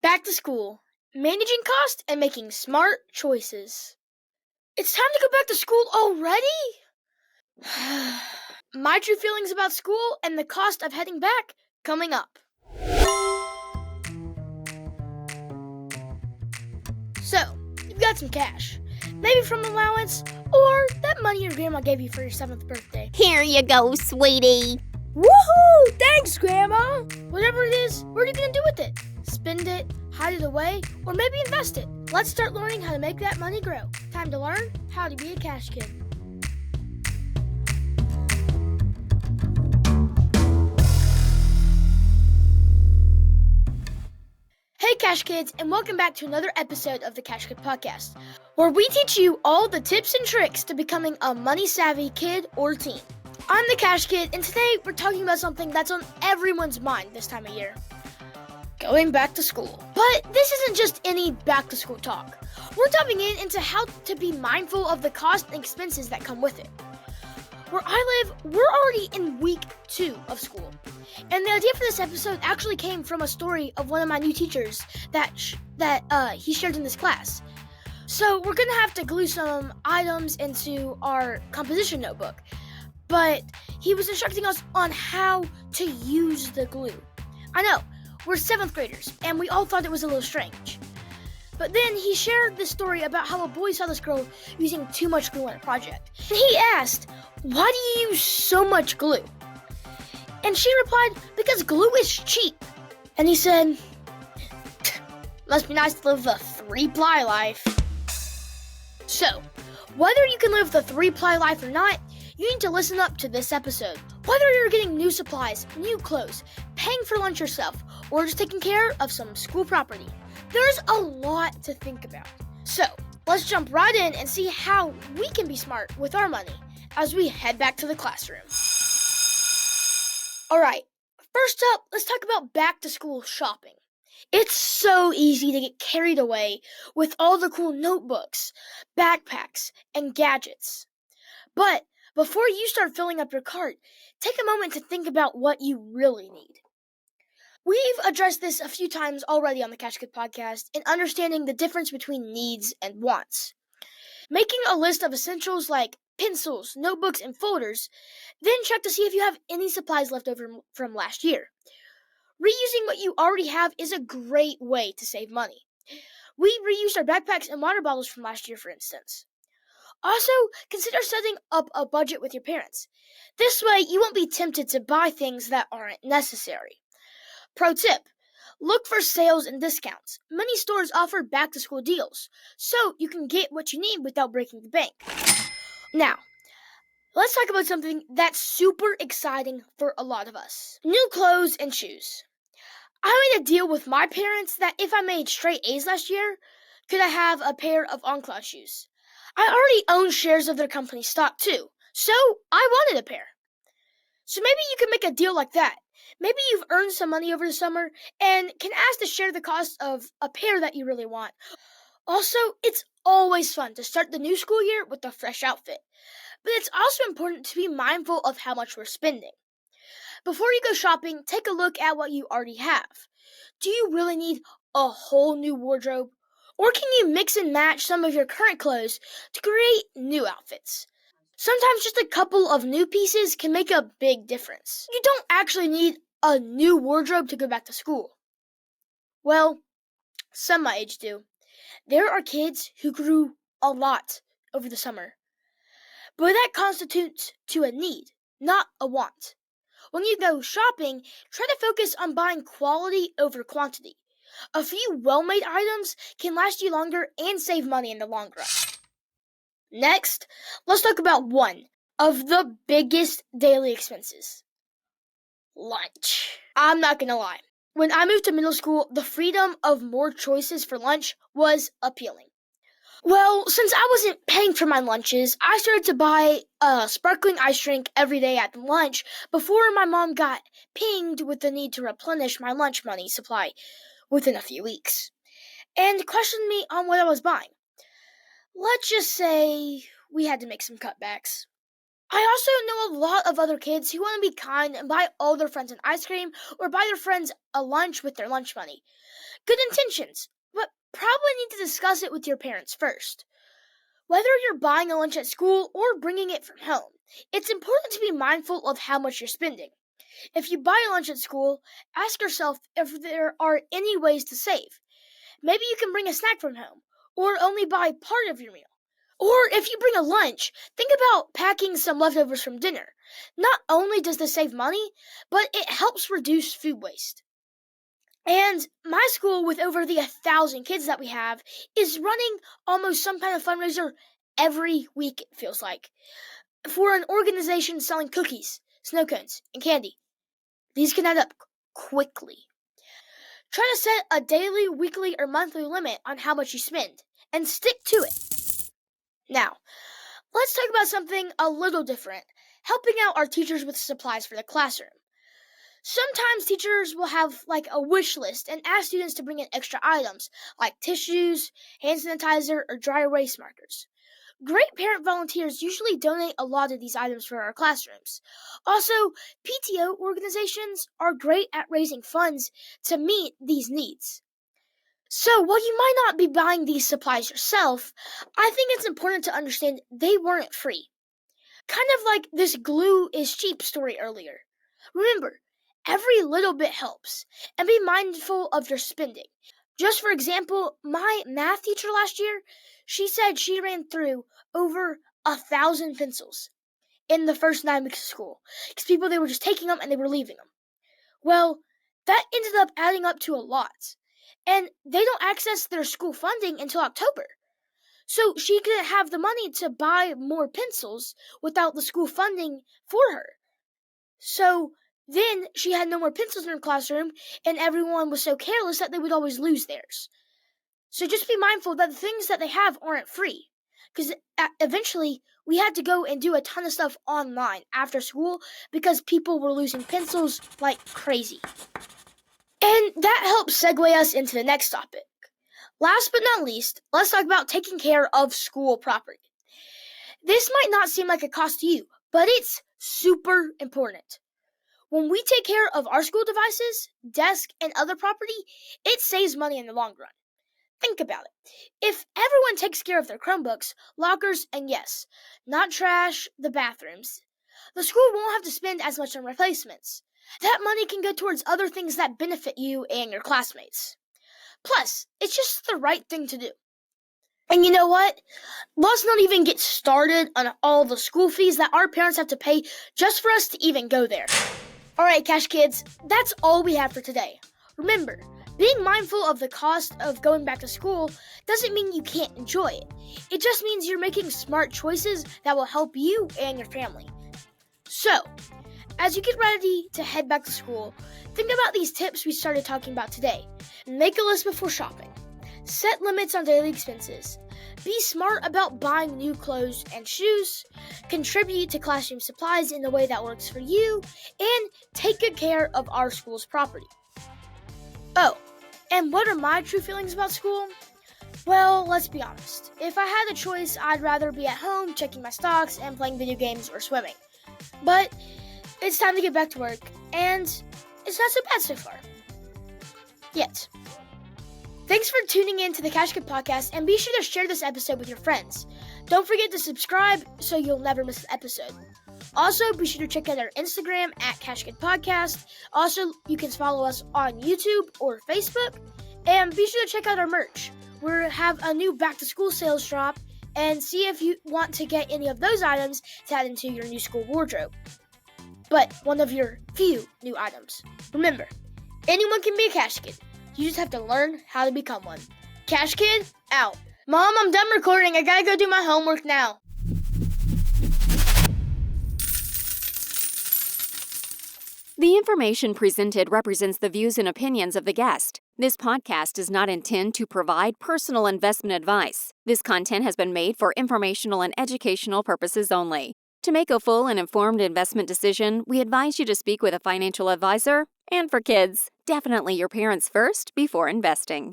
Back to school, managing cost and making smart choices. It's time to go back to school already? My true feelings about school and the cost of heading back coming up. So, you've got some cash, maybe from allowance or that money your grandma gave you for your 7th birthday. Here you go, sweetie. Woohoo! Thanks, Grandma! Whatever it is, what are you going to do with it? Spend it, hide it away, or maybe invest it? Let's start learning how to make that money grow. Time to learn how to be a cash kid. Hey Cash Kids, and welcome back to another episode of the Cash Kid Podcast, where we teach you all the tips and tricks to becoming a money-savvy kid or teen. I'm the Cash Kid, and today we're talking about something that's on everyone's mind this time of year. Going back to school. But this isn't just any back-to-school talk. We're diving into how to be mindful of the costs and expenses that come with it. Where I live, we're already in week 2 of school. And the idea for this episode actually came from a story of one of my new teachers that he shared in this class. So we're going to have to glue some items into our composition notebook. But he was instructing us on how to use the glue. I know, we're 7th graders, and we all thought it was a little strange. But then he shared this story about how a boy saw this girl using too much glue on a project. And he asked, "Why do you use so much glue?" And she replied, "Because glue is cheap." And he said, "Must be nice to live the 3-ply life." So, whether you can live the 3-ply life or not, you need to listen up to this episode. Whether you're getting new supplies, new clothes, paying for lunch yourself, or just taking care of some school property, there's a lot to think about. So, let's jump right in and see how we can be smart with our money as we head back to the classroom. Alright, first up, let's talk about back-to-school shopping. It's so easy to get carried away with all the cool notebooks, backpacks, and gadgets. But before you start filling up your cart, take a moment to think about what you really need. We've addressed this a few times already on the Cash Kid podcast in understanding the difference between needs and wants. Making a list of essentials like pencils, notebooks, and folders, then check to see if you have any supplies left over from last year. Reusing what you already have is a great way to save money. We reused our backpacks and water bottles from last year, for instance. Also, consider setting up a budget with your parents. This way, you won't be tempted to buy things that aren't necessary. Pro tip, look for sales and discounts. Many stores offer back-to-school deals, so you can get what you need without breaking the bank. Now, let's talk about something that's super exciting for a lot of us. New clothes and shoes. I made a deal with my parents that if I made straight A's last year, could I have a pair of on-cloud shoes. I already own shares of their company stock too, so I wanted a pair. So maybe you can make a deal like that. Maybe you've earned some money over the summer and can ask to share the cost of a pair that you really want. Also, it's always fun to start the new school year with a fresh outfit. But it's also important to be mindful of how much we're spending. Before you go shopping, take a look at what you already have. Do you really need a whole new wardrobe? Or can you mix and match some of your current clothes to create new outfits? Sometimes just a couple of new pieces can make a big difference. You don't actually need a new wardrobe to go back to school. Well, some my age do. There are kids who grew a lot over the summer. But that constitutes to a need, not a want. When you go shopping, try to focus on buying quality over quantity. A few well-made items can last you longer and save money in the long run. Next, let's talk about one of the biggest daily expenses. Lunch. I'm not gonna lie. When I moved to middle school, the freedom of more choices for lunch was appealing. Well, since I wasn't paying for my lunches, I started to buy a sparkling ice drink every day at lunch before my mom got pinged with the need to replenish my lunch money supply within a few weeks and questioned me on what I was buying. Let's just say we had to make some cutbacks. I also know a lot of other kids who want to be kind and buy all their friends an ice cream or buy their friends a lunch with their lunch money. Good intentions, but probably need to discuss it with your parents first. Whether you're buying a lunch at school or bringing it from home, it's important to be mindful of how much you're spending. If you buy a lunch at school, ask yourself if there are any ways to save. Maybe you can bring a snack from home, or only buy part of your meal. Or if you bring a lunch, think about packing some leftovers from dinner. Not only does this save money, but it helps reduce food waste. And my school, with over the 1,000 kids that we have, is running almost some kind of fundraiser every week, it feels like, for an organization selling cookies, snow cones, and candy. These can add up quickly. Try to set a daily, weekly, or monthly limit on how much you spend, and stick to it. Now, let's talk about something a little different, helping out our teachers with supplies for the classroom. Sometimes teachers will have like a wish list and ask students to bring in extra items like tissues, hand sanitizer, or dry erase markers. Great parent volunteers usually donate a lot of these items for our classrooms. Also, PTO organizations are great at raising funds to meet these needs. So, while you might not be buying these supplies yourself, I think it's important to understand they weren't free. Kind of like this glue is cheap story earlier. Remember, every little bit helps, and be mindful of your spending. Just for example, my math teacher last year, she said she ran through over 1,000 pencils in the first 9 weeks of school because they were just taking them and they were leaving them. Well, that ended up adding up to a lot, and they don't access their school funding until October. So she couldn't have the money to buy more pencils without the school funding for her. So then she had no more pencils in her classroom, and everyone was so careless that they would always lose theirs. So just be mindful that the things that they have aren't free. Because eventually, we had to go and do a ton of stuff online after school because people were losing pencils like crazy. And that helps segue us into the next topic. Last but not least, let's talk about taking care of school property. This might not seem like a cost to you, but it's super important. When we take care of our school devices, desk, and other property, it saves money in the long run. Think about it. If everyone takes care of their Chromebooks, lockers, and yes, not trash, the bathrooms, the school won't have to spend as much on replacements. That money can go towards other things that benefit you and your classmates. Plus, it's just the right thing to do. And you know what? Let's not even get started on all the school fees that our parents have to pay just for us to even go there. Alright, Cash Kids, that's all we have for today. Remember, being mindful of the cost of going back to school doesn't mean you can't enjoy it. It just means you're making smart choices that will help you and your family. So, as you get ready to head back to school, think about these tips we started talking about today. Make a list before shopping. Set limits on daily expenses. Be smart about buying new clothes and shoes. Contribute to classroom supplies in a way that works for you. And take good care of our school's property. Oh, and what are my true feelings about school? Well, let's be honest. If I had a choice, I'd rather be at home checking my stocks and playing video games or swimming. But it's time to get back to work, and it's not so bad so far. Yet. Thanks for tuning in to the Cash Kid Podcast, and be sure to share this episode with your friends. Don't forget to subscribe so you'll never miss an episode. Also, be sure to check out our Instagram at Cash Kid Podcast. Also, you can follow us on YouTube or Facebook. And be sure to check out our merch. We have a new back-to-school sales drop, and see if you want to get any of those items to add into your new school wardrobe. But one of your few new items. Remember, anyone can be a Cash Kid. You just have to learn how to become one. Cash Kid, out. Mom, I'm done recording. I gotta go do my homework now. The information presented represents the views and opinions of the guest. This podcast does not intend to provide personal investment advice. This content has been made for informational and educational purposes only. To make a full and informed investment decision, we advise you to speak with a financial advisor. And for kids, definitely your parents first before investing.